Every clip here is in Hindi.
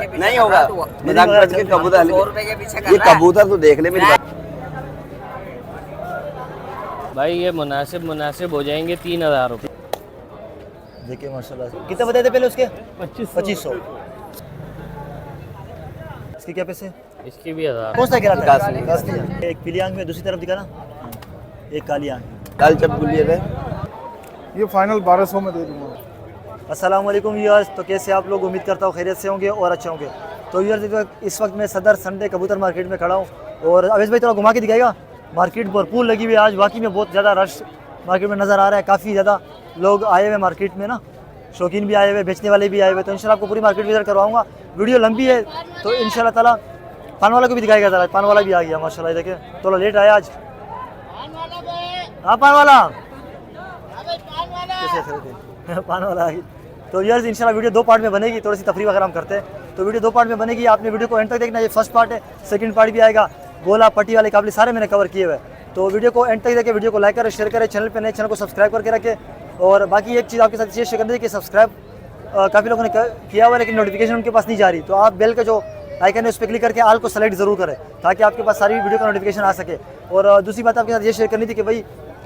नहीं होगा मजाक बच के कबूतर। 100 रुपए के पीछे कर ये रहा है। कबूतर तो देख ले मेरी बात। भाई ये मुनासिब हो जाएंगे 3000 रुपये। देखिए माशाल्लाह कितने बताए थे पहले उसके? 2500। इसके क्या पैसे? इसकी भी 1000। कौन सा गिरा था? कासनी। कासनी है। एक पीली आंख में दूसरी तरफ दिखाना, एक काली आंख। कल जब बुलिए थे ये फाइनल 1200 में दे दूंगा। अस्सलाम वालेकुम व्यूअर्स, तो कैसे आप लोग? उम्मीद करता हूँ खैरियत से होंगे और अच्छे होंगे। तो व्यूअर्स इस वक्त मैं सदर संडे कबूतर मार्केट में खड़ा हूँ और अवेश भाई थोड़ा घुमा के दिखाएगा। मार्केट भरपूर लगी हुई है आज, वाकई में बहुत ज़्यादा रश मार्केट में नज़र आ रहा है। काफ़ी ज़्यादा लोग आए हुए मार्केट में ना, शौकीन भी आए हुए, बेचने वाले भी आए हुए। तो इंशाल्लाह आपको पूरी मार्केट विजिट करवाऊंगा। वीडियो लंबी है तो इंशाल्लाह ताला पान वाला को भी दिखाएगा। ज़रा पान वाला भी आ गया माशाल्लाह, देखिए थोड़ा लेट आया आज। हाँ पान वाला कैसे पान वाला आ गई। तो यार इंशाल्लाह वीडियो 2 पार्ट में बनेगी, थोड़ी सी तफरीह वगैरह हम करते हैं तो वीडियो 2 पार्ट में बनेगी। आपने वीडियो को एंड तक देखना, ये फर्स्ट पार्ट है। सेकंड पार्ट भी आएगा, गोला पट्टी वाले काबले सारे मैंने कवर किए हुए। तो वीडियो को एंड तक देखें, वीडियो को लाइक करें, शेयर करें, चैनल पे नए चैनल को सब्सक्राइब करके रखें। और बाकी एक चीज़ आपके साथ शेयर करनी है कि सब्सक्राइब काफ़ी लोगों ने किया हुआ है लेकिन नोटिफिकेशन उनके पास नहीं जा रही। तो आप बेल का जो आइकन है उस पर क्लिक करके आल को सेलेक्ट ज़रूर करें ताकि आपके पास सारी वीडियो का नोटिफिकेशन आ सके। और दूसरी बात आपके साथ ये शेयर करनी थी कि भाई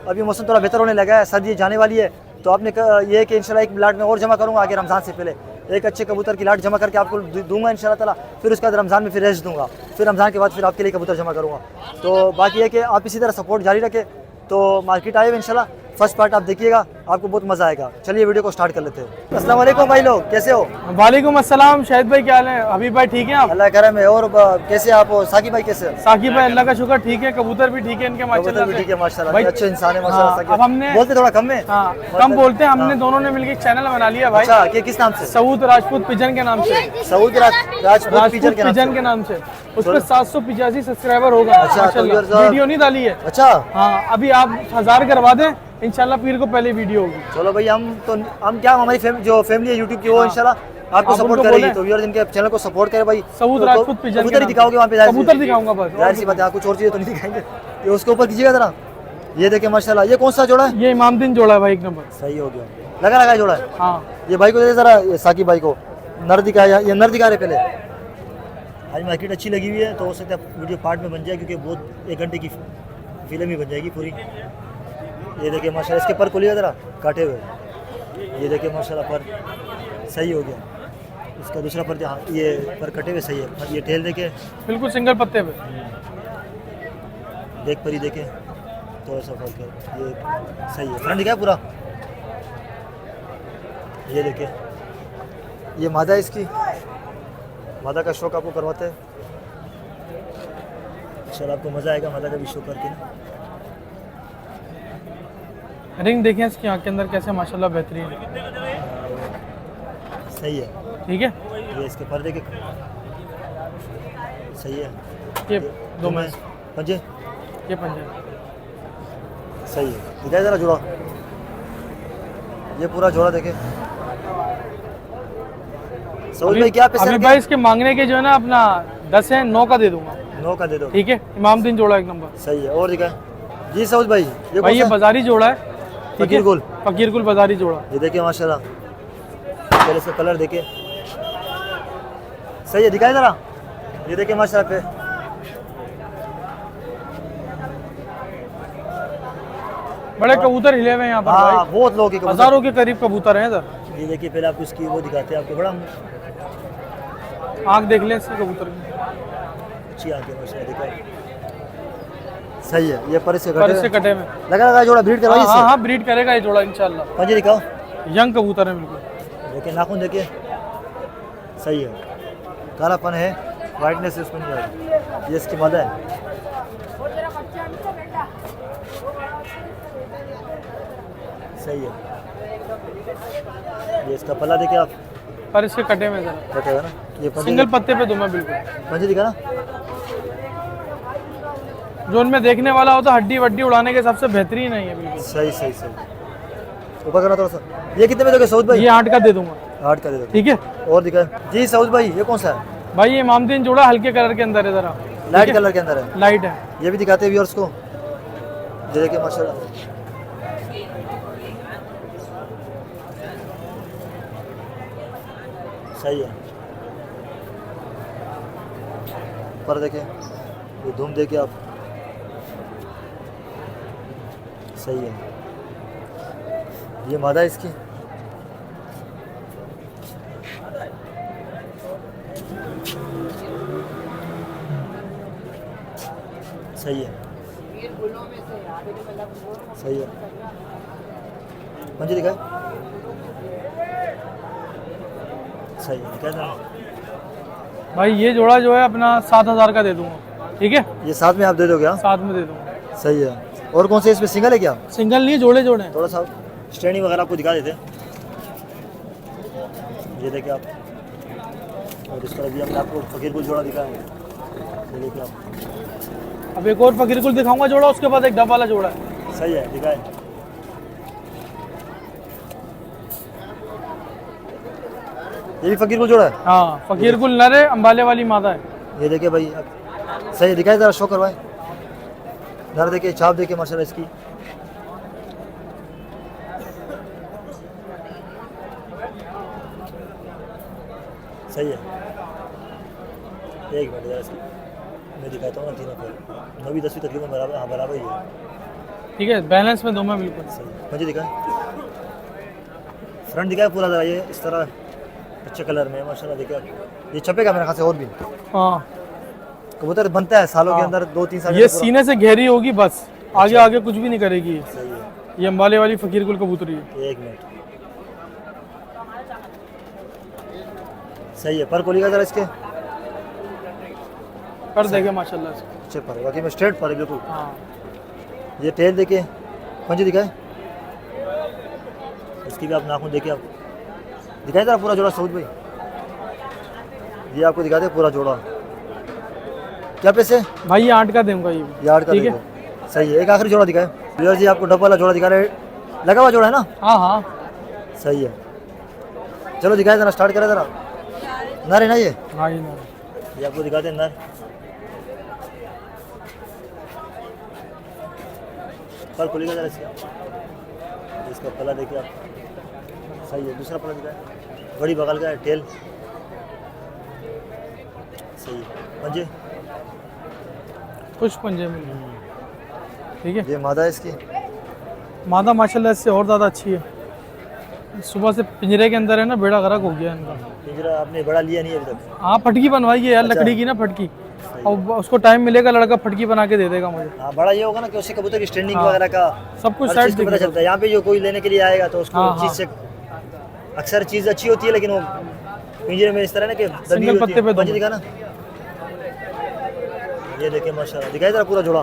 अभी मौसम थोड़ा बेहतर होने लगा है, सर्दी जाने वाली है। तो आपने ये है कि इंशाल्लाह एक लाट में और जमा करूँगा आगे रमज़ान से पहले, एक अच्छे कबूतर की लाट जमा करके आपको दूंगा इंशाल्लाह ताला। फिर उसके बाद रमज़ान में फिर रेस्ट दूंगा, फिर रमज़ान के बाद फिर आपके लिए कबूतर जमा करूँगा। तो बाकी है कि आप इसी तरह सपोर्ट जारी रखें। तो मार्केट आए हुए इंशाल्लाह, फर्स्ट पार्ट आप देखिएगा, आपको बहुत मज़ा आएगा। चलिए वीडियो को स्टार्ट कर लेते हैं। अस्सलाम वालेकुम भाई लोग, कैसे हो? वालेकुम अस्सलाम शाहिद भाई, क्या हाल है? हबीब भाई ठीक हैं आप? अल्लाह करम है। और कैसे आप हो? साकिब भाई कैसे हैं? साकिब भाई अल्लाह का शुक्र ठीक है, कबूतर भी ठीक है इनके कबूतर माशाल्लाह भी से। ठीक है माशाल्लाह, भाई अच्छे इंसान है माशाल्लाह। हाँ, साकिब अब हमने बोलते थोड़ा कम है। हाँ कम बोलते हैं, हमने दोनों ने मिलकर एक चैनल बना लिया भाई। अच्छा, कि किस नाम से? सऊद राजपूत पिजन के नाम से। सऊद राजपूत पिजन पिजन के नाम से। उस पर 785 सब्सक्राइबर होगा। अच्छा, माशाल्लाह। तो वीडियो नहीं डाली है। अच्छा हाँ अभी आप 1000 करवा दें, इंशाल्लाह पीर को पहले वीडियो होगी। चलो भाई, हम क्या हमारी जो फैमिली है यूट्यूब की वो इंशाल्लाह आपको आप सपोर्ट उनको करेगी। बोलें। तो व्यूअर्स इनके चैनल को सपोर्ट करें भाई। सऊद तो राजपूत पिजन कबूतर ही दिखाओगे वहाँ पे? कबूतर दिखाऊंगा बस। जाहिर सी बात है, कुछ और चीज़ें तो नहीं दिखाएंगे। ये उसके ऊपर कीजिएगा जरा, ये देखिए माशाल्लाह। ये कौन सा जोड़ा है? ये इमामदीन जोड़ा है भाई, एक नंबर। सही हो गया, लगा लगा जोड़ा है। हाँ ये भाई को दे दे जरा, ये साकिब भाई को नर दिखाया, ये नर दिखा रहे पहले। आज मार्केट अच्छी लगी हुई है तो हो सकता है वीडियो पार्ट में बन जाए क्योंकि बहुत 1 घंटे की फिल्म ही बन जाएगी पूरी। ये देखिए माशाल्लाह, इसके पर खोलिए ज़रा, काटे हुए। ये देखिए माशाल्लाह पर सही हो गया। इसका दूसरा पर जहाँ ये पर कटे हुए सही है। ये टेल देखे बिल्कुल सिंगल पत्ते पे। देख पर ही देखे थोड़ा सा फर्क है, ये सही है। फ्रंट दिखा पूरा, ये देखिए ये मादा है इसकी, मादा का शौक आपको करवाते हैं। इंशाल्लाह आपको मज़ा आएगा मादा का भी शो करके ना। रिंग देखें इसकी आँख के अंदर कैसे माशाल्लाह बेहतरीन है। सही है, ठीक है। ये इसके पर्दे के सही है। ये दो में पंजे ये पंजा सही है। दिखाए ज़रा जोड़ा, ये पूरा जोड़ा देखे। सऊद भाई क्या पैसे? अभी भाई इसके मांगने के जो है ना अपना 10 है, 9 का दे दूंगा। 9 का दे दो, ठीक है। इमामदीन जोड़ा एक नंबर। सही है। और दिखाए जी सऊद भाई, ये भाई ये बाजारी जोड़ा है, ठीक है। फकीर गुल, फकीर गुल बाजारी जोड़ा। ये देखिए माशाल्लाह, पहले इसका कलर देखिए सही है। दिखाए ज़रा, ये देखिए माशाल्लाह पे बड़े कबूतर हिले हुए हैं यहाँ पर हाँ भाई, बहुत लोग के कबूतर। हजारों के करीब कबूतर हैं इधर। ये देखिए पहले आपको इसकी वो दिखाते हैं, आपको बड़ा आँख देख लें इसके कबूतर की, अच्छी आँख है माशाल्लाह। दिखाए सही है। ये पर इसके पर इससे कटे कटे में। लगा लगा जोड़ा ब्रीड करवाइए हाँ इससे। हाँ ब्रीड करेगा ये जोड़ा इंशाल्लाह। पंजे दिखाओ, यंग कबूतर है बिल्कुल। देखिए नाखून देखिए सही है, कालापन है, वाइटनेस इसमें नहीं आएगी। ये इसकी मादा है, सही है। ये इसका पल्ला देखिए आप, पर इसके कटे में जरा कटेगा ना। ये सिंगल पत्ते पे दूंगा बिल्कुल। पंजे दिखा ना, जो उनमें देखने वाला होता हड्डी वड्डी उड़ाने के सबसे बेहतरीन है ये बिल्कुल। सही सही सही। ऊपर करना थोड़ा सा। ये कितने में दोगे सऊद भाई? ये 8 का दे दूंगा। 8 का दे दो, ठीक है। और दिखाए जी सऊद भाई। ये कौन सा है? भाई ये इमामदीन जोड़ा हल्के कलर के अंदर है, जरा लाइट कलर के अंदर है, लाइट है। ये भी दिखाते हैं व्यूअर्स को। ये देखिए माशाल्लाह, सही है। पर देखें ये धूम देखे आप, सही है। ये मादा है इसकी, सही है, सही है। पंजे दिखाए, सही है, क्या था? भाई ये जोड़ा जो है अपना 7,000 का दे दूंगा, ठीक है? ये साथ में आप दे दोगे? हाँ, साथ में दे दूंगा। सही है। और कौन से इसमें सिंगल है क्या? सिंगल नहीं, जोड़े जोड़े हैं। थोड़ा सा स्टैंडिंग वगैरह आपको दिखा देते हैं, ये देखिए आप। और इस तरह भी हमने आपको फकीर कुल जोड़ा दिखाया है, ये देखिए आप। अब एक और फकीर कुल दिखाऊंगा जोड़ा, उसके बाद एक डब वाला जोड़ा है। सही है, दिखाए। ये भी फकीर कुल जोड़ा है? हाँ, फकीर कुल नर है, अंबाले वाली मादा है। ये देखिए भाई, सही है, दिखाए ज़रा, शो करवाए। नर देखिए, छाप देखिए माशाल्लाह इसकी। सही है। एक मिनट यार, इसकी मैं दिखाता हूँ ना, तीनों पर 9वीं 10वीं तकरीबन बराबर, हाँ बराबर ही है। ठीक है, बैलेंस में दो में बिल्कुल। सही है। मुझे दिखाए, फ्रंट दिखाए पूरा ज़रा, ये इस तरह अच्छे कलर में माशाल्लाह। देखिए ये छपेगा मेरे ख्याल से और भी। हाँ, कबूतर बनता है सालों के अंदर, 2-3 साल। ये सीने से गहरी होगी बस, आगे आगे कुछ भी नहीं करेगी। सही है। ये अंबाले वाली फकीर कुल कबूतरी है। एक मिनट, सही है। पर कोलिगा ज़रा इसके, कर देंगे माशाल्लाह से। अच्छे पर, बाकी में स्ट्रेट पर है बिल्कुल। हाँ, ये टेल देखिए, पंजे दिखाए, इसकी भी आप नाखून देखिए आप। दिखाए ज़रा पूरा जोड़ा सऊद भाई, ये आपको दिखाते पूरा जोड़ा। क्या पैसे भाई ये 8 का दूंगा ये भी। 8 का ठीक है, देखो। सही है। एक आखिरी जोड़ा दिखाए भैया जी, आपको डबल वाला जोड़ा दिखा रहे, लगा हुआ जोड़ा है ना? हाँ हाँ, सही है। चलो दिखाए ज़रा, स्टार्ट करें ज़रा। नर है ना ये? हाँ ये ना। ये आपको दिखाते हैं नर। पर खुलेगा ज़रा इसका, इसका पला देखिए आप। सही है। दूसरा पला दिखाए, बड़ी बगल का है, टेल। सही है। पंजे, कुछ पंजे में। ठीक है, ये मादा है इसकी। मादा माशाल्लाह इससे और ज़्यादा अच्छी है। सुबह से पिंजरे के अंदर है ना, बेड़ा गर्क हो गया इनका। पिंजरा आपने बड़ा लिया नहीं अभी तक? हाँ, फटकी बनवाई है यार, लकड़ी की ना फटकी। और उसको टाइम मिलेगा, लड़का फटकी बना के दे देगा मुझे। हाँ, बड़ा ये होगा ना कि उससे कबूतर की स्टैंडिंग वगैरह का सब कुछ हर साइड चीज़ को पता चलता है। यहाँ पे जो कोई लेने के लिए आएगा तो उसको हाँ, चीज़ से अक्सर चीज़ अच्छी होती है, लेकिन वो पिंजरे में इस तरह ना कि दबी सिंगल होती पत्ते है। पे पंजे दिखाना, ये देखिए माशाल्लाह। दिखाई जरा पूरा जोड़ा।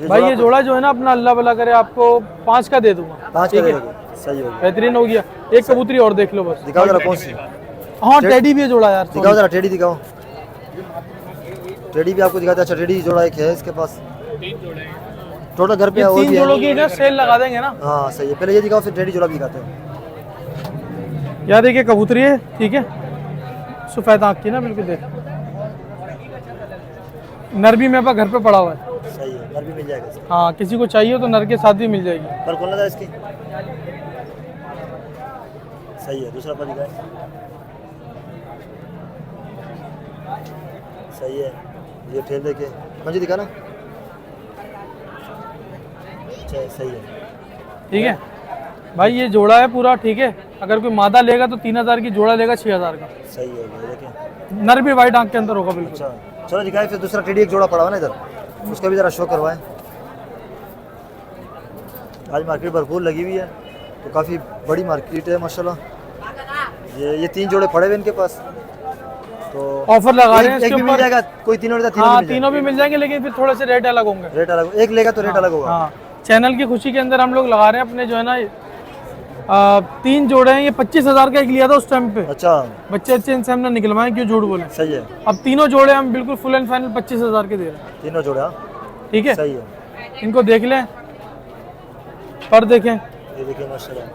भाई ये जोड़ा जो है ना अपना, अल्लाह भला करे, आपको 5 का दे दूंगा। 5 का दे दोगे? सही हो गया। बेहतरीन हो गया। एक कबूतरी और देख लो बस। दिखाओ जरा कौन सी। हाँ, टेडी भी है जोड़ा यार। दिखाओ जरा, टेडी दिखाओ। टेडी भी आपको दिखाते हैं। अच्छा, टेडी जोड़ा एक है इसके पास, टोटल घर पे ये और 3 भी है। जोड़ों की ना सेल लगा देंगे ना। हाँ सही है। पहले ये दिखाओ, फिर टेडी जोड़ा भी दिखाते हैं। यार देखिए कबूतरी है, ठीक है, सफेद आँख की ना, बिल्कुल देख। नर भी मेरे पास घर पे पड़ा हुआ है। सही है, नर भी मिल जाएगा इसका। हाँ, किसी को चाहिए तो नर के साथ भी मिल जाएगी। पर कौन लगा इसकी? सही है। दूसरा पर दिखाए, सही है। ये ठेल देखिए, मुझे दिखा ना। अच्छा, सही है। ठीक है भाई, ये जोड़ा है पूरा, ठीक है। अगर कोई मादा लेगा तो 3000 की, जोड़ा लेगा 6000 का। सही है, देखिए। नर भी वाइट आंख के अंदर होगा बिल्कुल। अच्छा, चलो दिखाए। फिर दूसरा टेडी एक जोड़ा पड़ा हुआ ना इधर, उसका भी ज़रा शो करवाएं। आज मार्केट भरपूर लगी हुई है, तो काफ़ी बड़ी मार्केट है माशाल्लाह। ये 3 जोड़े पड़े हुए इनके पास, तो ऑफर लगा रहे हैं एक इसके भी मिल ऊपर। जाएगा, कोई तीनों लेता तीनों हाँ, भी मिल तीनों भी मिल जाएंगे, लेकिन फिर थोड़े से रेट अलग होंगे। जाएंगे। रेट अलग, एक लेगा तो रेट अलग होगा। हाँ, चैनल की खुशी के अंदर हम लोग लगा रहे हैं अपने, जो है ना 3 जोड़े हैं। ये 25000 का एक लिया था उस टाइम पे। अच्छा, बच्चे अच्छे इनसे हमने निकलवाए, क्यों झूठ बोले। सही है। अब तीनों जोड़े हम बिल्कुल फुल एंड फाइनल 25000 के दे रहे हैं। तीनों जोड़े, हाँ ठीक है, सही है। इनको देख लें, पर देखें। ये देखिए माशाल्लाह,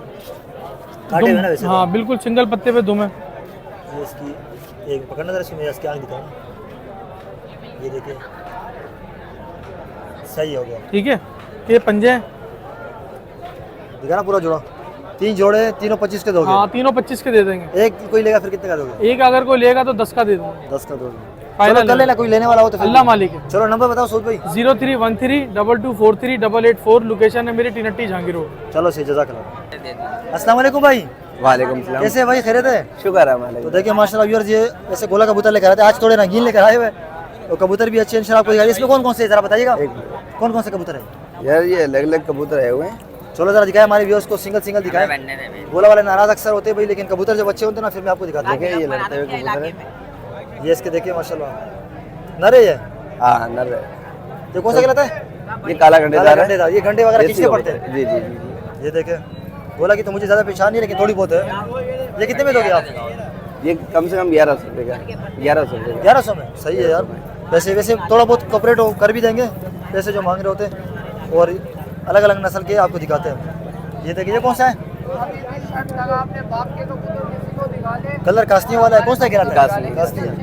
काटे हुए ना वैसे। हाँ बिल्कुल, सिंगल पत्ते पे दुम है। ये इसकी एक पकड़ना जरा, इसकी मैं इसकी आँख दिखाऊँ। ये देखिए, सही हो गया। ठीक है, ये पंजे हैं। दिखा ना पूरा जोड़ा। 3 जोड़े, तीनों 25 के दोगे? हाँ, तीनों 25 के दे देंगे। एक कोई लेगा फिर कितने का दोगे? एक अगर कोई लेगा तो 10 का दे दूंगा। 10 का दोगे। चलो कर लेना, कोई लेने वाला हो तो फिर। अल्लाह मालिक है। चलो नंबर बताओ सूद भाई। 031322438884 लोकेशन है मेरी टीनट्टी जहांगीर रोड। चलो सही, जज़ाकल्लाह। अस्सलाम वालेकुम भाई, वालेकुम सलाम। कैसे हैं भाई, खैरियत है? शुक्र है मालिक। तो देखिए माशाल्लाह व्यूअर्स, ये ऐसे गोला कबूतर लेकर आए थे, आज थोड़े रंगीन लेकर आए हुए और कबूतर भी अच्छे इंशाल्लाह आपको दिखाएंगे। इसमें कौन कौन से जरा बताइएगा, कौन कौन से कबूतर है? यार ये अलग अलग कबूतर आए हुए हैं। चलो जरा दिखाए हमारे व्यूअर्स को, सिंगल सिंगल दिखाए। गोला वाले नाराज अक्सर होते हैं भाई, लेकिन कबूतर जब अच्छे होते हैं ना फिर मैं आपको दिखाता हूँ। देखिए ये लड़ते हुए कबूतर है। ये इसके देखिए माशाल्लाह नर है ये। हाँ नर है। ये कौन सा कहलाता है? ये काला घंटेदार है। घंटेदार। ये घंटे वगैरह किसके पड़ते हैं? जी जी जी। ये देखे गोला की तो मुझे ज़्यादा पहचान नहीं है, लेकिन थोड़ी बहुत है। ये कितने में दोगे आप? ये कम से कम 1100 रुपये का। 1100 रुपये का। 1100 में सही है यार। वैसे वैसे थोड़ा बहुत कॉपरेट कर भी देंगे, पैसे जो मांग रहे होते हैं। और अलग अलग नस्ल के आपको दिखाते हैं। ये देखिए, ये कौन सा है? कलर कास्ती वाला है, कौन सा कहलाता है? कास्ती है।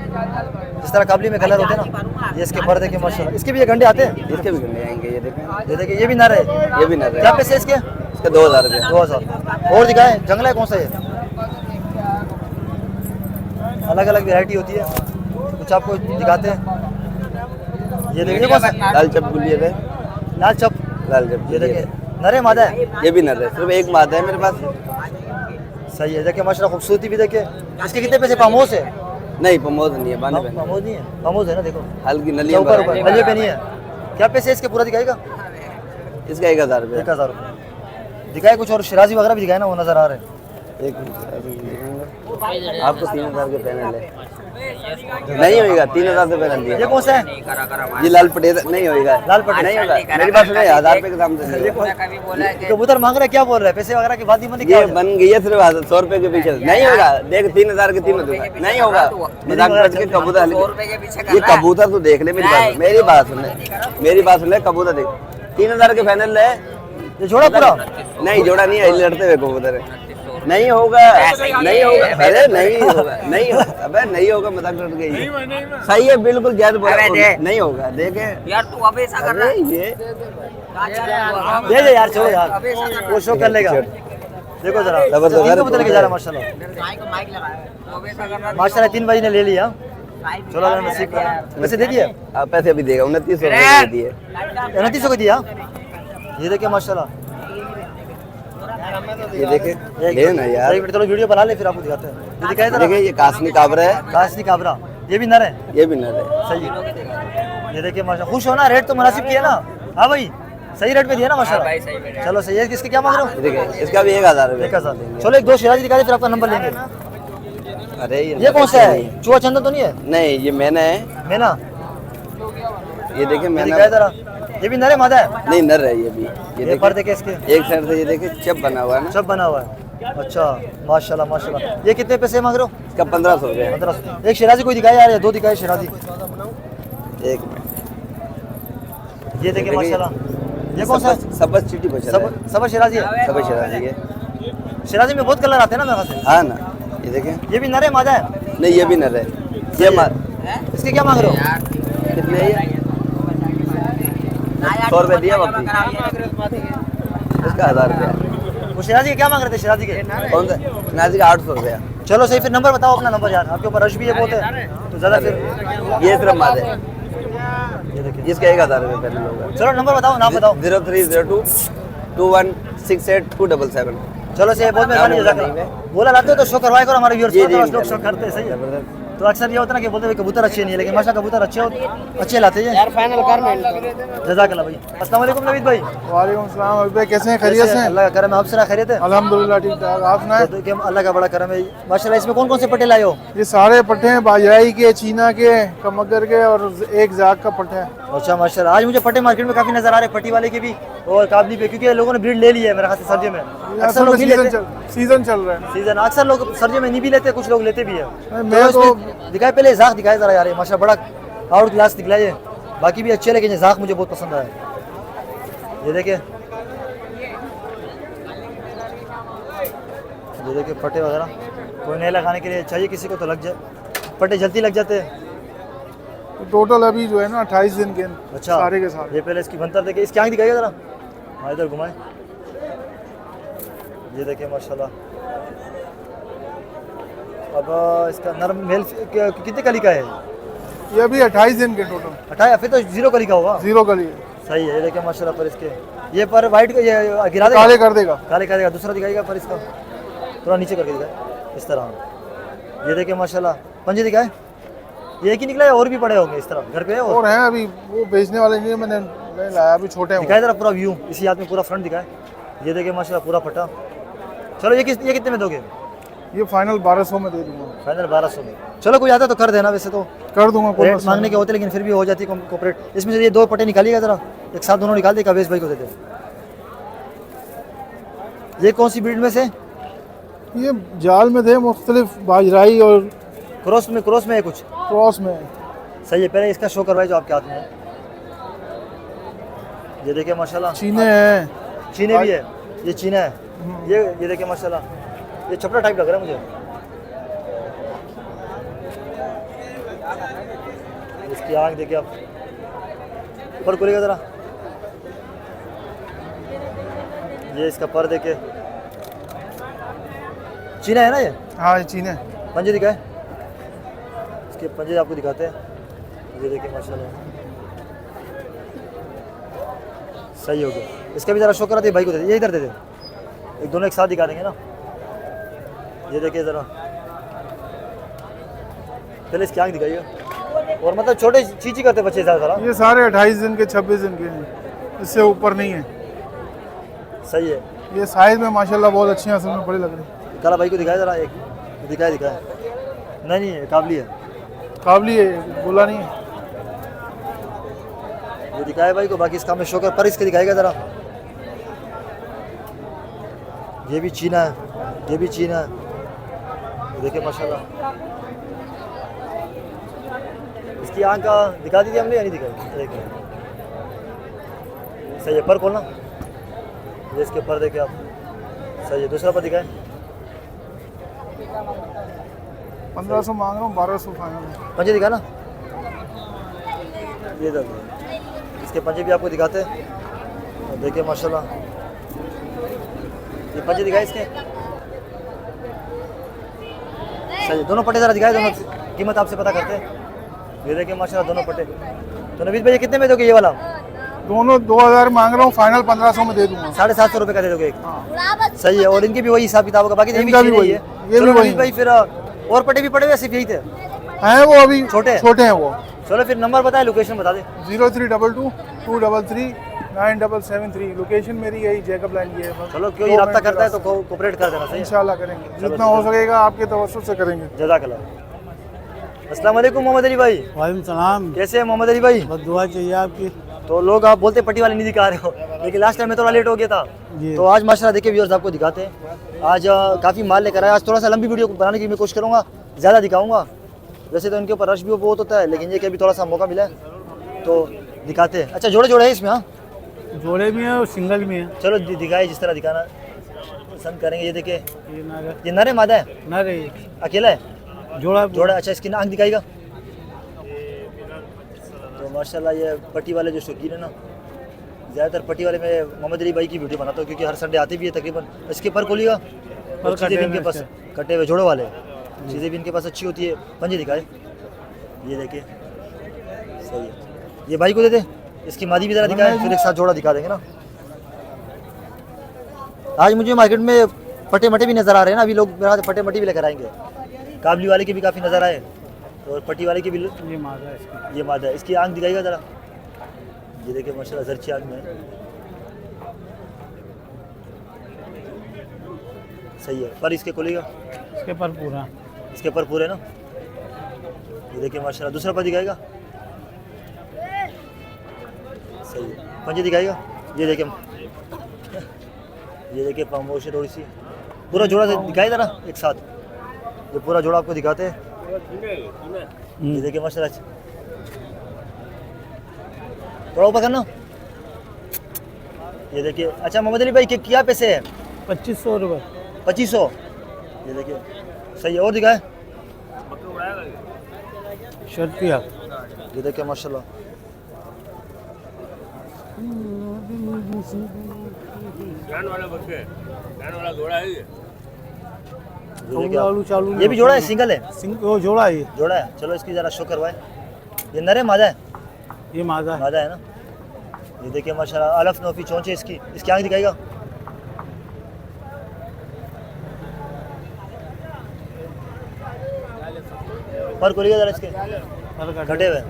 जिस तरह काबली में कलर होते हैं ना, ये इसके पर देखिए माशाल्लाह। इसके भी ये गंडे आते हैं? इसके भी गंडे आएंगे। ये देखें, ये देखिए, ये भी नर है। ये भी नर है। क्या पैसे इसके? इसका 2000 रुपये। 2000। और दिखाए, जंगला है कौन सा? ये अलग अलग वैरायटी होती है, कुछ आपको दिखाते हैं। ये देखिए, कौन सा? लाल चप गुलिये है। लाल चप। लाल चप ये देखिए, नरे मादा है। ये भी नर है। सिर्फ एक मादा है मेरे पास। सही है। देखिए माशाल्लाह, खूबसूरती भी देखिए। इसके कितने पैसे? पामोस है? नहीं पमोज नहीं है। बांधे पहने। पामोज नहीं है, पामोज है ना, देखो हल्की नली ऊपर ऊपर नलियों पे नहीं है। क्या पैसे इसके पूरा दिखाएगा? इसका 1000 रुपये। 1000 रुपये दिखाए। कुछ और शिराजी वगैरह भी दिखाए ना, वो नजर आ रहे हैं। एक मिनट आपको 3000 के पैनल है। नहीं होगा 3000 से पैनल दिया। ये कौन सा है? ये लाल पटेल नहीं होगा। लाल पटेल नहीं होगा। मेरी बात सुनिए, 1000 रुपये के दाम से नहीं होगा। कबूतर मांग रहे हैं, क्या बोल रहे हैं? पैसे वगैरह की बात ही मत ये बन गई है सिर्फ 100 रुपये के पीछे। नहीं होगा। देख 3000 के तीनों दूंगा। नहीं होगा। मजाक करके कबूतर ये कबूतर तो देख ले। मेरी बात सुन ले, मेरी बात सुन ले। कबूतर देख 3000 के फाइनल है। ये जोड़ा पूरा? नहीं जोड़ा नहीं है, लड़ते हुए कबूतर है। नहीं होगा, नहीं होगा। अरे नहीं होगा, नहीं होगा। अबे नहीं होगा, मजाक कर गई। सही है, बिल्कुल जैद बोला। नहीं होगा। देखे यार तू अबे ऐसा कर रहा है। ये दे दे यार, छोड़ो यार, वो शो कर लेगा। देखो जरा, जबरदस्त। 3 कबूतर लेके जा रहा है माशाल्लाह। माइक लगा तू अबे ऐसा कर रहा है। माशाल्लाह 3 भाई ने ले लिया। चलो अल्लाह नसीब करा। वैसे दे दिए? आप पैसे अभी देगा 2900 रुपये दिए। 2900 को दिया। ये देखिए माशाल्लाह। ये देखे ले ना यार। एक मिनट, चलो वीडियो बना ले फिर आपको दिखाते हैं। ये दिखाए जरा। देखिए ये कासनी काबरा है। कासनी काबरा, ये भी नर है। ये भी नर है। सही है। ये देखिए माशाल्लाह, खुश हो ना? रेट तो मुनासिब किया ना? हाँ भाई, सही रेट पे दिया ना माशाल्लाह। चलो सही है। इसके क्या मांग रहे हो? ये देखिए इसका भी 1000 रुपये। 1000। चलो एक दो शिराजी दिखा दे, फिर आपका नंबर लेंगे। अरे ये कौन सा है? चूहा चंदन तो नहीं है? नहीं ये मैना है। मैना। ये देखिए मैना। दिखाए जरा। ये भी नर है मादा है? नहीं नर है ये भी। ये पर देखे इसके, एक साइड से ये देखिए चप बना हुआ है ना। सब बना हुआ है। अच्छा माशाल्लाह माशाल्लाह। ये कितने पैसे मांग रहे हो? इसका 1500 रुपये है। 1500। एक शिराजी कोई दिखाया यार, या 2 दिखाए शिराजी। एक मिनट। ये देखिए माशाल्लाह। ये कौन सा है? सबस चीटी बचा है। सब शिराजी है। सब शराजी है। शिराजी में बहुत कलर आते हैं ना मेरे ख्याल से। हाँ ना। ये देखें। ये भी नर है मादा है? नहीं ये भी नर है। ये इसके क्या मांग रहे हो? कितने है ये? 100 रुपये दिया वापस। इसका 1000 रुपया। वो शिराजी के क्या मांग रहे थे? शिराजी के कौन सा? नाजी का 800 रुपया। चलो सही, फिर नंबर बताओ अपना नंबर यार, आपके ऊपर रश भी है बहुत है तो ज़्यादा फिर। ये सिर्फ मादे। ये देखिए, इसका 1000 रुपये पहले होगा। चलो नंबर बताओ, नाम बताओ। 0302 2168 चलो सही है, बहुत मेहरबानी जज़ाकल्लाह। बोला लाते हो तो शो करवाए करो हमारे व्यूअर्स जी, को, जी, तो लोग शो करते हैं। सही है। तो अक्सर ये होता है ना कि बोलते हैं कबूतर अच्छे नहीं है, लेकिन माशा कबूतर अच्छे लाते हैं यार। फाइनल कर जज़ाकल्लाह भाई। अस्सलाम वालेकुम नवीद भाई। वालेकुम सलाम अभी भाई, कैसे हैं? खैरियत से हैं? अल्लाह का करम है, आपसे खैरियत है? अल्हम्दुलिल्लाह ठीक ठाक। आप सुनाएं? तो देखिए अल्लाह का बड़ा करम है माशाल्लाह। इसमें कौन कौन से पट्टे लाए हो? ये सारे पट्टे हैं, बाजराई के, चीना के, कमगर के और एक जाग का पट्टा है। अच्छा माशाल्लाह। आज मुझे पट्टे मार्केट में काफी नजर आ रहे हैं, पट्टी वाले के भी और काबली पे, क्योंकि लोगों ने ब्रीड ले ली है मेरे ख्याल से सर्दियों में। अक्सर लोग नहीं लेते। सीजन चल रहा है। सीजन अक्सर लोग सर्दियों में नहीं भी लेते, कुछ लोग लेते भी है। मैं तो दिखाए पहले जाक दिखाए जरा यार, माशा बड़ा आउट क्लास निकला ये। बाकी भी अच्छे, लेकिन जाक मुझे बहुत पसंद आया। ये देखिए, ये देखिए पट्टे वगैरह कोई नहीं लगाने के लिए चाहिए किसी को तो लग जाए, पट्टे जल्दी लग जाते हैं। टोटल अभी जो है ना 28 दिन के अच्छा सारे के सारे। ये पहले इसकी बनतर देखिए, इसकी आँख दिखाइए जरा। हाँ इधर घुमाए। ये देखिए माशाल्लाह। अब इसका नर मेल कितने कली का है? ये अभी 28 दिन के टोटल, 28, फिर तो जीरो कली का होगा। 0 कली है। सही है, ये देखिए माशाल्लाह पर इसके ये पर वाइट का ये गिरा देगा, काले कर देगा। काले कर देगा। दूसरा दिखाएगा पर इसका थोड़ा नीचे करके दिखाए इस तरह। ये देखिए माशाल्लाह पंजे दिखाए, ये एक ही निकला है और भी पड़े होंगे इस तरह घर पे है और हैं अभी, वो बेचने वाले नहीं है, मैंने नहीं लाया, अभी छोटे हैं। दिखाए जरा पूरा व्यू, इसी हाथ में पूरा फ्रंट दिखाए। ये देखिए माशाल्लाह पूरा फटा। चलो ये कितने में दोगे? ये फाइनल 1200 में दे दूंगा। फाइनल 1200 में। चलो कोई आता तो कर देना, वैसे तो कर दूंगा, कोई रेट मसला मांगने के होते लेकिन फिर भी हो जाती कोऑपरेट। इसमें से ये 2 पट्टे निकालिएगा जरा, एक साथ दोनों निकाल दे, कवेश भाई को दे दे। ये कौन सी ब्रीड में से? नहीं। ये जाल में थे मुख्तलिफ, बाजराई और क्रॉस में है कुछ। क्रॉस में। सही है, पहले इसका शो करवाए जो आपके हाथ में है। ये देखिए माशाल्लाह चीने हैं। चीने भी है, ये चीना है। ये देखिए माशाल्लाह, ये छपरा टाइप लग रहा है मुझे। इसकी आँख देखिए आप, पर खुलेगा जरा। ये इसका पर देखिए, चीना है ना ये? हाँ ये चीने। पंजे दिखाए, इसके पंजे आपको दिखाते हैं। ये देखिए माशाल्लाह सही हो गया। इसका भी ज़रा शो करा दे भाई को, दे दे, ये इधर दे दे, एक दोनों एक साथ दिखा देंगे ना। ये देखिए ज़रा, पहले इसकी आँख दिखाइए। और मतलब छोटे चीची करते बच्चे ज़्यादा। ये सारे 28 दिन के 26 दिन के हैं, इससे ऊपर नहीं है। सही है। ये साइज में माशाल्लाह बहुत अच्छे हैं, असल में बड़े लग रहे हैं। काला भाई को दिखाया ज़रा, एक दिखाए नहीं है, काबली है, काबली है, बोला नहीं है। ये दिखाया भाई को, बाकी इसका हमें शो कर, पर इसके दिखाएगा ज़रा। ये भी चीना है, ये भी चीना है। ये देखिए माशाल्लाह, इसकी आँख का दिखा दीजिए हमने या नहीं दिखाई? देखिए सही है, पर खोलना। ये इसके पर देखिए आप, सही है। दूसरा पर दिखाए। 1500 मांग रहा हूँ, 1200 फाइनल है। पंजे दिखा ना, ये देखो इसके पंजे भी आपको दिखाते हैं। और देखिए माशाल्लाह, ये पंजे दिखाए इसके। सही है, दोनों पट्टे ज़रा दिखाए, दोनों कीमत आपसे पता करते हैं। ये देखिए माशाल्लाह दोनों पट्टे। तो नवीद भाई ये कितने में दोगे ये वाला? दोनों 2000 मांग रहा हूँ, फाइनल 1500 में दे दूंगा। 750 रुपये का दे दोगे एक। सही है, और इनकी भी वही हिसाब किताब होगा, बाकी ये भी इनका भी चीज़ वही है। है, ये चलो भी वही नवीद भाई फिर और पट्टे भी पड़े हुए सिर्फ यही थे? हैं वो अभी छोटे हैं वो। चलो फिर नंबर बताए, लोकेशन बता दे। 0322 233 9773। लोकेशन मेरी यही जैकब लाइन की है। चलो क्यों रब्ता करता है तो कोऑपरेट कर देना। सही है, इंशाल्लाह करेंगे, जितना हो सकेगा आपके तवज्जुह से करेंगे। जज़ाकल्लाह। अस्सलाम वालेकुम मोहम्मद अली भाई। वालेकुम सलाम। कैसे हैं मोहम्मद अली भाई? बस दुआ चाहिए आपकी। तो लोग आप बोलते पट्टी वाले नहीं दिखा रहे हो, लेकिन लास्ट टाइम में थोड़ा लेट हो गया था। जी। तो आज माशाल्लाह देखिए व्यूअर्स आपको दिखाते हैं। आज काफ़ी माल लेकर आया। आज थोड़ा सा लंबी वीडियो बनाने की मैं कोशिश करूँगा, ज़्यादा दिखाऊंगा। वैसे तो इनके ऊपर रश भी बहुत होता है, लेकिन ये कि अभी थोड़ा सा मौका मिला है तो दिखाते हैं। अच्छा जोड़े है इसमें? हाँ जोड़े भी हैं और सिंगल भी हैं। चलो दिखाए जिस तरह दिखाना पसंद करेंगे। ये देखिए, ये नर ये नर है मादा है? नर है, अकेला है? जोड़ा जोड़ा। अच्छा इसकी आँख दिखाएगा। तो माशाल्लाह ये पट्टी वाले जो शौकीन है ना, ज़्यादातर पट्टी वाले में मोहम्मद अली भाई की वीडियो बनाता हूँ, क्योंकि हर संडे आते भी है तकरीबन। इसके पर खोलिएगा, और चीज़ें भी इनके पास कटे हुए जोड़ों वाले चीज़ें भी इनके पास अच्छी होती है। पंजे दिखाए, ये देखिए सही है। ये भाई को दे दे, इसकी मादी भी ज़रा दिखाए, फिर एक साथ जोड़ा दिखा देंगे ना। आज मुझे मार्केट में पट्टे मटे भी नज़र आ रहे हैं ना, अभी लोग मेरा पट्टे मटे भी लेकर आएंगे। काबली वाले के भी काफ़ी नज़र आए और पट्टी वाले की भी। ये मादा है इसकी। ये मादा है, इसकी आँख दिखाएगा ज़रा। ये देखिए माशाल्लाह जर्ची आँख में है। सही है, पर इसके खोलेगा, इसके पर पूरा। इसके पर पूरे ना। ये देखिए माशाल्लाह। दूसरा पर दिखाएगा, सही है। पंजे दिखाएगा, ये देखिए, ये देखिए पामोश है थोड़ी सी। पूरा जोड़ा से दिखाए ज़रा एक साथ, ये पूरा जोड़ा आपको दिखाते हैं। ये देखिए माशाल्लाह, थोड़ा ऊपर करना। ये देखिए। अच्छा मोहम्मद अली भाई क्या पैसे है? 2500 रुपये। 2500। ये देखिए सही है, और दिखाए। शर्तिया। ये देखिए माशाल्लाह। ये देखिए चालू ये भी जोड़ा है, सिंगल है? वो जोड़ा है। जोड़ा है। चलो इसकी ज़रा शो करवाए। ये नर है मादा है? ये मादा है। मादा है ना। ये देखिए माशाल्लाह अलफ नोफी चोंच है इसकी। इसकी आँख दिखाएगा। पर खोलिएगा जरा इसके, पर कटे हुए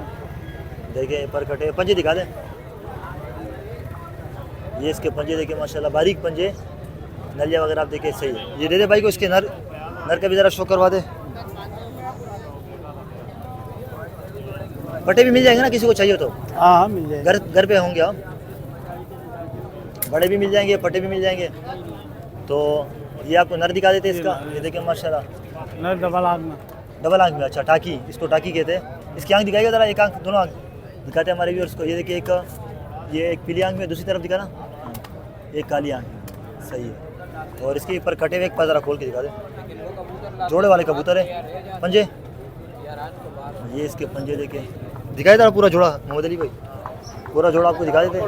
देखिए, पर कटे हुए। पंजे दिखा दे। ये इसके पंजे देखिए माशाल्लाह बारीक पंजे, नलिया वगैरह आप देखिए सही है। ये दे दे भाई को इसके नर का भी ज़रा शो करवा दे। पट्टे भी मिल जाएंगे ना किसी को चाहिए तो? हाँ हाँ मिल जाएगा। घर पे होंगे आप? बड़े भी मिल जाएंगे, पट्टे भी मिल जाएंगे। तो ये आपको नर दिखा देते इसका। ये देखिए माशाल्लाह नर डबल आँख में। डबल आँख में। अच्छा टाकी, इसको टाकी कहते हैं। इसकी आँख दिखाएगा ज़रा, एक आँख, दोनों आँख दिखाते हैं हमारे व्यूअर्स को। ये देखिए ये एक पीली आँख में, दूसरी तरफ दिखाना, एक काली आँख, सही है। और इसके ऊपर कटे हुए एक पर ज़रा खोल के दिखा दे। जोड़े वाले कबूतर है। पंजे ये इसके पंजे देखिए, दिखाई दे पूरा जोड़ा मोहम्मद अली भाई, पूरा जोड़ा आपको दिखा देते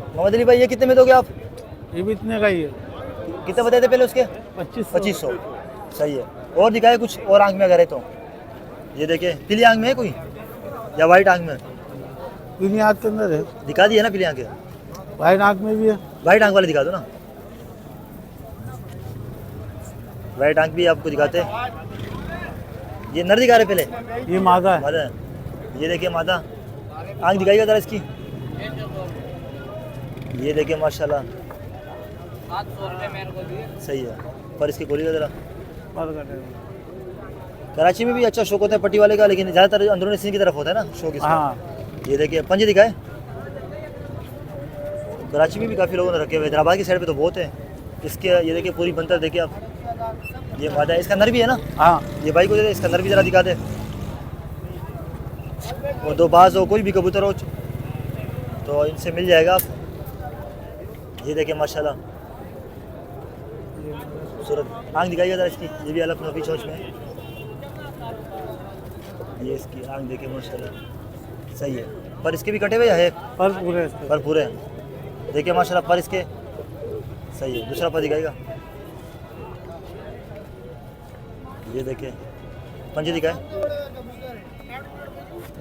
मोहम्मद अली भाई। ये कितने में दोगे आप? ये भी इतने का ही है। कितने बताए थे पहले उसके? 2500। सही है। और दिखाए कुछ और आँख में अगर है तो? ये देखिए पीली आँख में है कोई या वाइट आँख में? पीली आँख के अंदर है। दिखा दिए ना पीली आँख? वाइट आँख में भी है। वाइट आँख वाले दिखा दो ना। वाइट आँख भी आपको दिखाते हैं। ये नर दिखा रहे पहले? ये मादा है। मादा है। ये देखिए मादा, आँख दिखाइएगा ज़रा इसकी। ये देखिए माशाल्लाह 700 रुपये मेरे को दिए। सही है। पर इसकी खोलिएगा ज़रा। पर कटे हुए। कराची में भी अच्छा शौक होता है पट्टी वाले का, लेकिन ज़्यादातर अंदरूनी सिंह की तरफ होता है ना शौक इसका। हाँ ये देखिए पंजे दिखाए। कराची में भी काफ़ी लोगों ने रखे हुए, हैदराबाद की साइड पे तो बहुत है इसके। ये देखिए पूरी बनतर देखिए आप। ये मादा है। इसका नर भी है ना? हाँ। ये भाई को दे दे, इसका नर भी ज़रा दिखा दे। और दो बाज हो, कोई भी कबूतर हो तो इनसे मिल जाएगा आप। ये देखिए माशाल्लाह खूबसूरत आँख दिखाइएगा ज़रा इसकी। ये भी अलग नफी चोंच में है। ये इसकी आँख देखिए माशाल्लाह सही है। पर इसके भी कटे हुए है? पर पूरे इसके। पर पूरे हैं देखिए माशाल्लाह। पर इसके सही है। दूसरा पर दिखाएगा। ये देखिए पंजे दिखाए।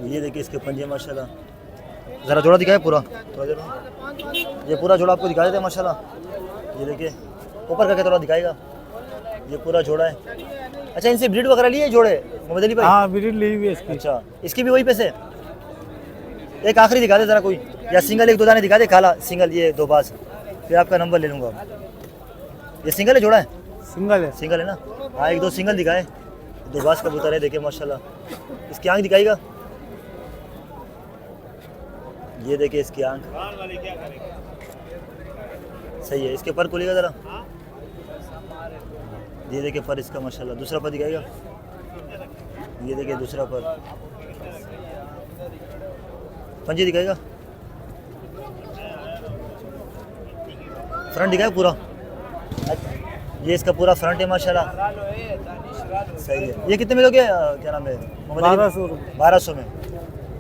ये देखिए इसके पंजे माशाल्लाह। ज़रा जोड़ा दिखाए पूरा, थोड़ा देर में। ये पूरा जोड़ा आपको दिखा देते हैं माशाल्लाह। ये देखिए ऊपर करके थोड़ा दिखाएगा। ये पूरा जोड़ा है। अच्छा इनसे ब्रीड वगैरह लिए जोड़े मोहम्मद अली भाई? हाँ ब्रीड ली हुई है इसकी। अच्छा इसकी भी वही पैसे? एक आखिरी दिखा दे ज़रा कोई, या सिंगल एक दो दाने दिखा दे काला सिंगल, ये दो बाज, फिर आपका नंबर ले लूँगा। ये सिंगल है जोड़ा है? सिंगल है। सिंगल है ना? हाँ एक दो सिंगल दिखाए, दो बाज कबूतर है देखिए माशाल्लाह। इसकी आँख दिखाएगा। ये देखिए इसकी आँख सही है। इसके पर खोलिएगा ज़रा। ये देखिए पर इसका माशाल्लाह। दूसरा पर दिखाएगा। ये देखिए दूसरा पर पंजे दिखाएगा। फ्रंट दिखाएगा पूरा। ये इसका पूरा फ्रंट है माशाल्लाह सही है। ये कितने में दोगे? क्या नाम है? 1200 रुपये। 1200 में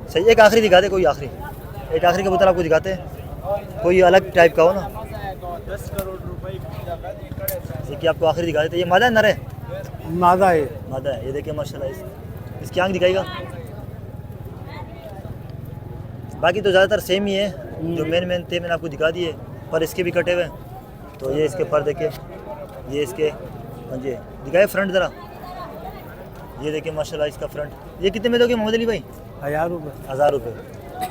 सही। एक आखिरी दिखा दे कोई, आखिरी एक आखिरी कबूतर आपको दिखाते हैं, कोई अलग टाइप का हो ना। 10 करोड़ रुपए देखिए आपको आखिरी दिखा देते। ये मादा है नर है? मादा है। मादा है। ये देखिए माशाल्लाह इसकी आँख दिखाएगा। बाकी तो ज़्यादातर सेम ही है, जो मेन थे मैंने आपको दिखा दिए। पर इसके भी कटे हुए हैं। तो ये इसके पर देखिए, ये इसके पंजे दिखाए। फ्रंट ज़रा ये देखिए माशाल्लाह इसका फ्रंट। ये कितने में दोगे मोहम्मद अली भाई? 1000 रुपये। 1000 रुपये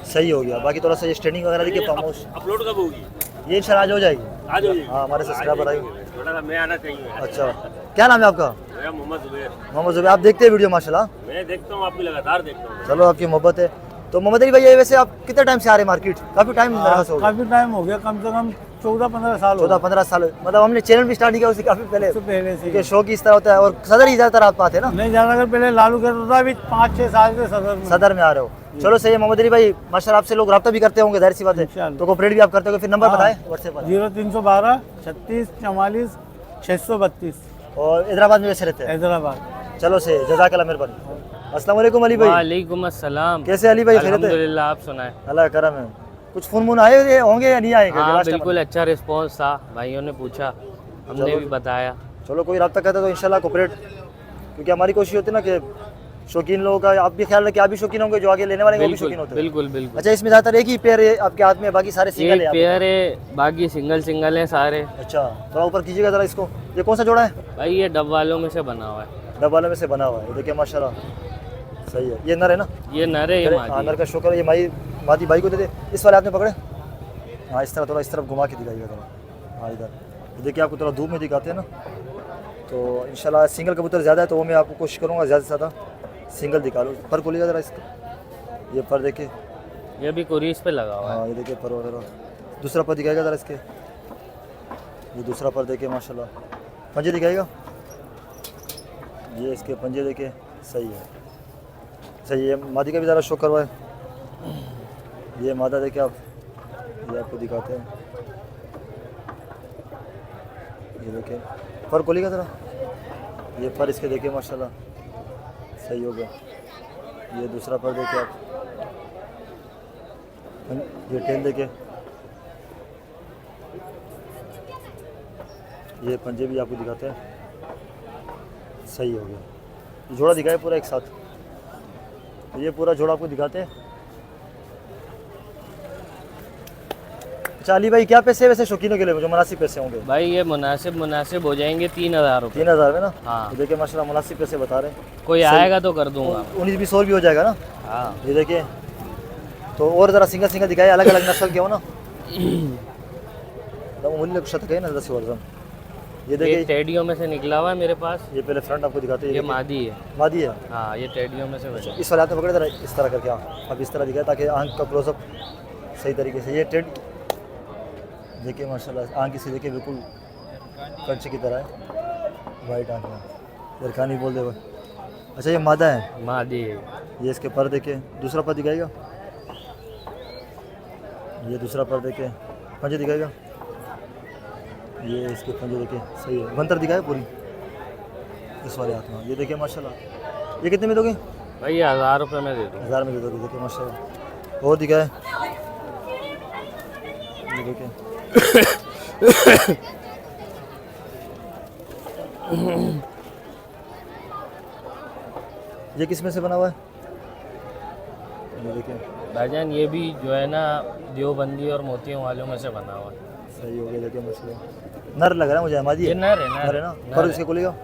सही हो गया। बाकी थोड़ा सा ये स्ट्रेनिंग वगैरह देखिए फार्म हाउस अपलोड कब होगी? ये इंशाल्लाह आज हो जाएगी। आज होगी। हाँ हमारे सब्सक्राइबर आए। थोड़ा सा मैं आना चाहिए। अच्छा क्या नाम है आपका? मेरा मोहम्मद जुबैर। मोहम्मद जुबैर। आप देखते हैं वीडियो माशाल्लाह? मैं देखता हूँ, आपकी लगातार देखता हूँ। चलो आपकी मोहब्बत है। तो मोहम्मद अली भाई ये वैसे आप कितने टाइम से आ रहे हैं मार्केट? काफ़ी टाइम हो गया। काफ़ी टाइम हो गया, कम से कम 14-15 साल हो 14-15 साल। मतलब हमने चैनल भी स्टार्ट किया उससे काफ़ी पहले, गए पहले से। क्योंकि शौक इस तरह होता है। और सदर ही ज़्यादातर आप पाते हैं ना? नहीं ज़्यादा, अगर पहले लालू करता था, अभी 5-6 साल से सदर में आ रहे हो। चलो सही है मोहम्मद अली भाई माशाल्लाह। आपसे लोग रब्ता भी करते होंगे, जाहिर सी बात है। इंशाल्लाह। तो कोऑपरेट भी आप करते होगे। फिर नंबर बताएं व्हाट्सएप पर। 0312 36 44 632 और हैदराबाद में वैसे रहते हैं? हैदराबाद। चलो सही, जज़ाकल्लाह मेहरबानी। अस्सलाम वालेकुम अली भाई। वालेकुम अस्सलाम। कैसे अली भाई? खैरियत है? अल्हम्दुलिल्लाह, आप सुनाए? अल्लाह का करम है। कुछ फोन मून आए हुए होंगे या नहीं आए? हाँ बिल्कुल अच्छा रिस्पांस था, भाइयों ने पूछा, हमने भी बताया। चलो कोई रब्ता करता तो इंशाल्लाह कोऑपरेट, क्योंकि हमारी कोशिश होती है ना कि शौकीन लोगों का आप भी ख्याल रखिए, आप भी शौकीन होंगे, जो आगे लेने वाले हैं वो भी बिल्कुल शौकीन होते हैं। बिल्कुल बिल्कुल। अच्छा, इसमें ज़्यादातर एक ही पेयर है आपके हाथ में, बाकी सारे सिंगल एक है पेयर है, बाकी सिंगल सिंगल है सारे। अच्छा, थोड़ा ऊपर कीजिएगा ज़रा इसको। ये कौन सा जोड़ा है? भाई ये डब वालों में से बना हुआ है। डब वाले में से बना हुआ है, ये देखिए माशाल्लाह सही है। ये नर है ना? ये नर है, ये हाँ, मादी नर है। का शौकर है। ये मादी भाई को दे दे। इस वाले हाथ में पकड़े, हाँ इस तरह, थोड़ा इस तरफ घुमा के दिखाइएगा थोड़ा। हाँ इधर ये देखिए, आपको थोड़ा धूप में दिखाते हैं ना, तो इंशाल्लाह सिंगल कबूतर ज़्यादा है तो वो मैं आपको कोशिश करूँगा ज़्यादा से ज़्यादा सिंगल दिखा लूँ। पर खोलिएगा ज़रा इसका, ये पर देखिए, ये भी कुरीस पे लगा हुआ है। हाँ ये देखिए पर वगैरह। दूसरा पर दिखाएगा ज़रा इसके, ये दूसरा पर देखिए माशाल्लाह। पंजे दिखाएगा, ये इसके पंजे देखिए सही है, सही है। मादी का भी ज़रा शो करवाए। ये मादा देखिए आप, ये आपको दिखाते हैं, ये देखिए पर खोलिएगा ज़रा, ये पर इसके देखिए माशाल्लाह सही हो गया। ये दूसरा पर देखिए आप, ये टेल देखिए, ये पंजे भी आपको दिखाते हैं, सही हो गया। ये जोड़ा दिखाए पूरा एक साथ, तो ये पूरा जोड़ा आपको दिखाते हैं। अच्छा अली भाई, क्या पैसे वैसे शौकीनों के लिए जो मुनासिब पैसे होंगे? भाई ये मुनासिब हो जाएंगे 3000 रुपये। 3000 में ना? हाँ। तो देखिए माशाल्लाह मुनासिब पैसे बता रहे हैं। कोई आएगा तो कर दूंगा। 19-20 और भी हो जाएगा ना? हाँ। ये देखिए, तो और ज़रा सिंगल सिंगल दिखाए, अलग अलग नस्ल के हो ना, मूल्य शतक है ना दस वर्जन। ये देखिए टेडियो में से निकला हुआ है मेरे पास। ये पहले फ्रंट आपको दिखाते हैं, ये देखिए। मादी है। मादी है? हाँ, ये टेडियो में से बचा। इस वाले हाथ में पकड़े ज़रा इस तरह करके, अब इस तरह दिखाए ताकि आंख का क्लोजअप सही तरीके से। ये टेड देखिए माशाल्लाह, आंख इसकी देखिए बिल्कुल कंचे की तरह है, वाइट आंख में, दरखानी बोल दे वो। अच्छा ये मादा है? मादी है। ये इसके पर देखिए, दूसरा पर दिखाएगा, ये दूसरा पर देखिए, पंजे दिखाएगा, ये इसके पंजे देखिए सही है। बंतर दिखाए पूरी इस वाले हाथ में, ये देखिए माशाल्लाह। ये कितने में दोगे? भाई ये 1000 रुपये में दे दो। 1000 में दे दोगे, देखिए माशाल्लाह। और दिखाए, ये देखिए ये किस में से बना हुआ है? ये देखिए भाईजान ये भी जो है ना देवबंदी और मोतियों वालों में से बना हुआ है। सही हो गया, देखिए माशाल्लाह। नर लग रहा है मुझे, मादी ये है? नर है, नर है ना? नर पर है। इसके खोलेगा,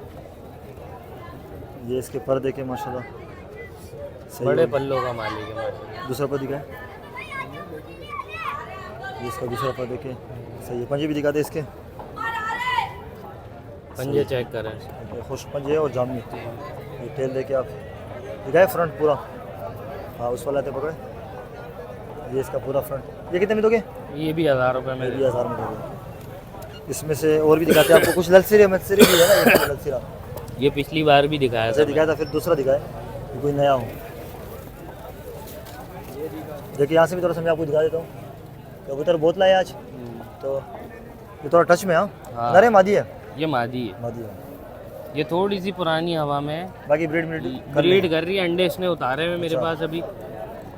ये इसके पर देखिए माशाल्लाह सही बड़े हो गया। पल्लों का मालिक है माशाल्लाह। दूसरा पर दिखाए, ये इसका दूसरा पर देखिए सही है। पंजे भी दिखा दे इसके, पंजे चेक करें। खुश पंजे और जामी। ये टेल देखिए आप, दिखाए फ्रंट पूरा, हाँ उस वाला हाथ पकड़े, ये इसका पूरा फ्रंट। ये कितने में दोगे? ये भी 1000 रुपये में ये दे भी दो। 1000 में दोगे। इसमें से और भी दिखाते हैं आपको, कुछ ललसीरी मत्सरी भी है ना, ये ललसीरा ये पिछली बार भी दिखाया ऐसे था दिखाया था, फिर दूसरा दिखाए कि कोई नया हो। देखिए यहाँ से भी थोड़ा सा मैं आपको दिखा देता हूँ, कबूतर बहुत लाए आज, तो ये थोड़ा टच में। हाँ हाँ। नरे मादी है? ये मादी है। मादी है, ये थोड़ी सी पुरानी हवा में है, बाकी ब्रीड ब्रीड कर रही है। अंडे इसने उतारे हुए मेरे पास अभी।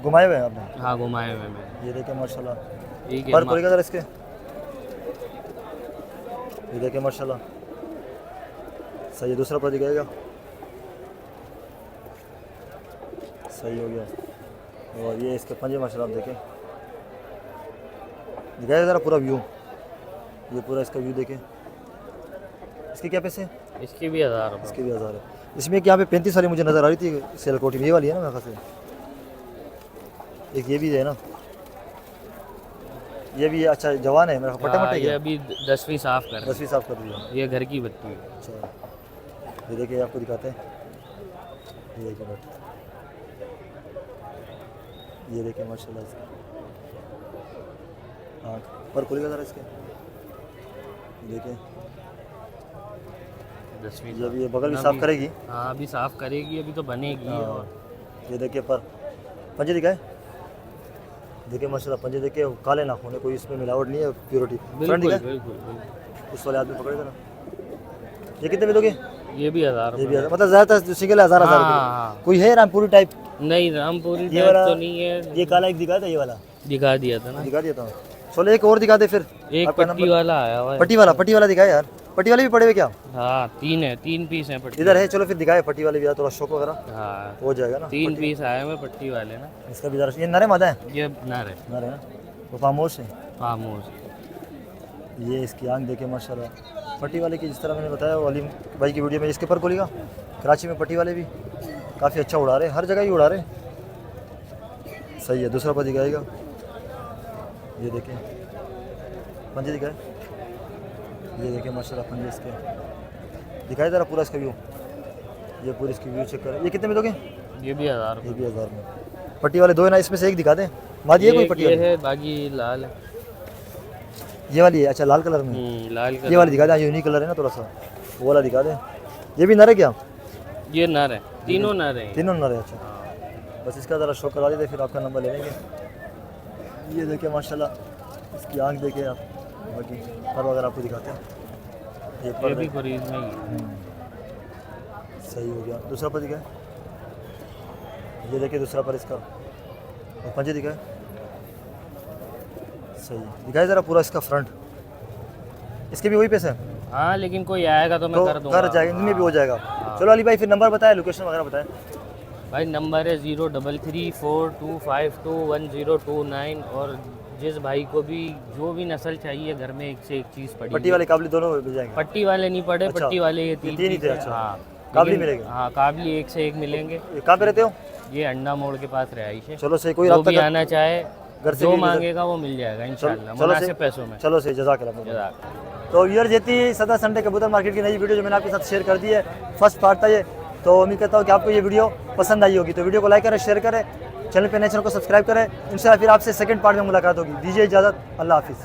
घुमाए हुए हैं आपने? हाँ, घुमाए हुए में। ये देखिए माशाल्लाह। ठीक पर है। खोलेगा जरा इसके, ये देखिए माशाल्लाह सही है। दूसरा पर दिखाएगा, सही हो गया। और ये इसके पंजे माशाल्लाह आप देखें, दिखाएगा ज़रा पूरा व्यू, ये पूरा इसका व्यू देखें। इसके क्या पैसे? इसकी भी 1000 रुपये। इसके भी 1000 है। इसमें एक यहाँ पे 35 वाली मुझे नज़र आ रही थी सेल कोटी में, ये वाली है ना मेरे ख्याल से। एक ये भी है ना, ये भी अच्छा जवान है मेरा, पट्टे हाँ, मट्टे ये अभी 10वीं साफ कर रहे 10वीं साफ कर दिया। हैं। ये घर की बत्ती है। अच्छा ये देखिए आपको दिखाते हैं, ये देखिए बट, ये देखिए माशाल्लाह इसका हाँ पर खुलेगा ज़रा इसके, देखिए 10वीं ये भी, ये बगल भी ना साफ करेगी। हाँ, अभी साफ करेगी, अभी तो बनेगी। हाँ। और ये देखिए पर पंजे दिखाए, देखिए माशाल्लाह पंजे देखिए, काले नाखून है, कोई इसमें मिलावट नहीं है, प्योरिटी। फ्रंट बिल्कुल दिखाए, बिल्कुल। उस वाले आदमी पकड़े ज़रा। ये कितने में दोगे? ये भी 1000 ये भी रुपये। मतलब ज़्यादातर जो सिंगल है 1000 हाँ, रुपये। हाँ। कोई है रामपुरी टाइप? नहीं, रामपुरी ये टाइप वाला तो नहीं है। ये काला एक दिखाया था, ये वाला दिखा दिया था ना। दिखा दिया था। चलो एक और दिखा दे फिर। एक आपका पट्टी नंबर? वाला आया हुआ है। पट्टी वाला दिखाया यार। पट्टी वाले भी पड़े हुए क्या? हाँ 3 पीस हैं पट्टी। इधर है, चलो फिर दिखाए पट्टी वाले भी, यार थोड़ा शौक वगैरह हाँ हो जाएगा ना। 3 पीस आए हुए पट्टी वाले ना। इसका भी जरा, ये नरे मादा है? ये नर है। नरे ना, वो फामोश है। फामोश। ये इसकी आंख देखे माशाल्लाह। पट्टी वाले की जिस तरह मैंने बताया वो अलीम भाई की वीडियो में, इसके पर खोलेगा कराची में पट्टी वाले भी काफ़ी अच्छा उड़ा रहे हैं, हर जगह ही उड़ा रहे हैं। सही है, दूसरा पर दिखाएगा, ये देखें पंजे दिखाए, ये देखें माशाल्लाह पंजे इसके दिखाए ज़रा पूरा इसका व्यू, ये पूरी इसकी व्यू चेक करें। ये कितने में दोगे? ये भी 1000 ये भी 1000 में। पट्टी वाले दो है ना, इसमें से एक दिखा दें। मादी है कोई पट्टी वाली? है बाकी लाल है। ये वाली है, अच्छा लाल कलर में। लाल ये वाली दिखा दें, यूनिक कलर है ना थोड़ा सा, वो वाला दिखा दें। ये भी नर है क्या? ये नर है, तीनों नर है। तीनों नर है, अच्छा। बस इसका ज़रा शो करा देते, फिर आपका नंबर ले लेंगे। ये देखिए माशाल्लाह इसकी आंख देखिए आप, बाकी पर वगैरह आपको दिखाते हैं। ये ये पर भी खरीद में ही है। सही हो गया। दूसरा पर दिखाए, ये देखिए दूसरा पर इसका, और पंजे दिखाए, सही दिखाए ज़रा पूरा इसका फ्रंट। इसके भी वही पैसे हैं? हाँ लेकिन कोई आएगा तो मैं कर दूंगा। कर जाएगा, इनमें भी हो जाएगा। चलो अली भाई फिर नंबर बताए, लोकेशन वगैरह बताएं। भाई नंबर है 033425211029। और जिस भाई को भी जो भी नस्ल चाहिए, घर में एक से एक चीज़ पड़ी। पट्टी वाले काबली दोनों मिल जाएंगे? पट्टी वाले नहीं पड़े, अच्छा, पट्टी वाले ये तीन ही थे। अच्छा, हाँ काबली लेकिन- मिलेंगे? हाँ काबली एक से एक मिलेंगे। ये कहाँ पे रहते हो? ये अंडा मोड़ के पास रहाइश है। चलो सही, कोई जो रब्ता भी कर- आना चाहे घर से जो भी मांगेगा वो मिल जाएगा इंशाल्लाह, चलो मुनासिब सही, पैसों में। चलो सही, जज़ाकल्लाह। जज़ाक। तो व्यूअर ये थी सदा संडे कबूतर मार्केट की नई वीडियो जो मैंने आपके साथ शेयर कर दी है। फर्स्ट पार्ट था ये, तो उम्मीद करता हूँ कि आपको ये वीडियो पसंद आई होगी। तो वीडियो को लाइक करें, शेयर करें, चैनल पे नए चैनल को सब्सक्राइब करें। इंशाल्लाह फिर आपसे सेकंड पार्ट में मुलाकात होगी। दीजिए इजाज़त, अल्लाह हाफिज़।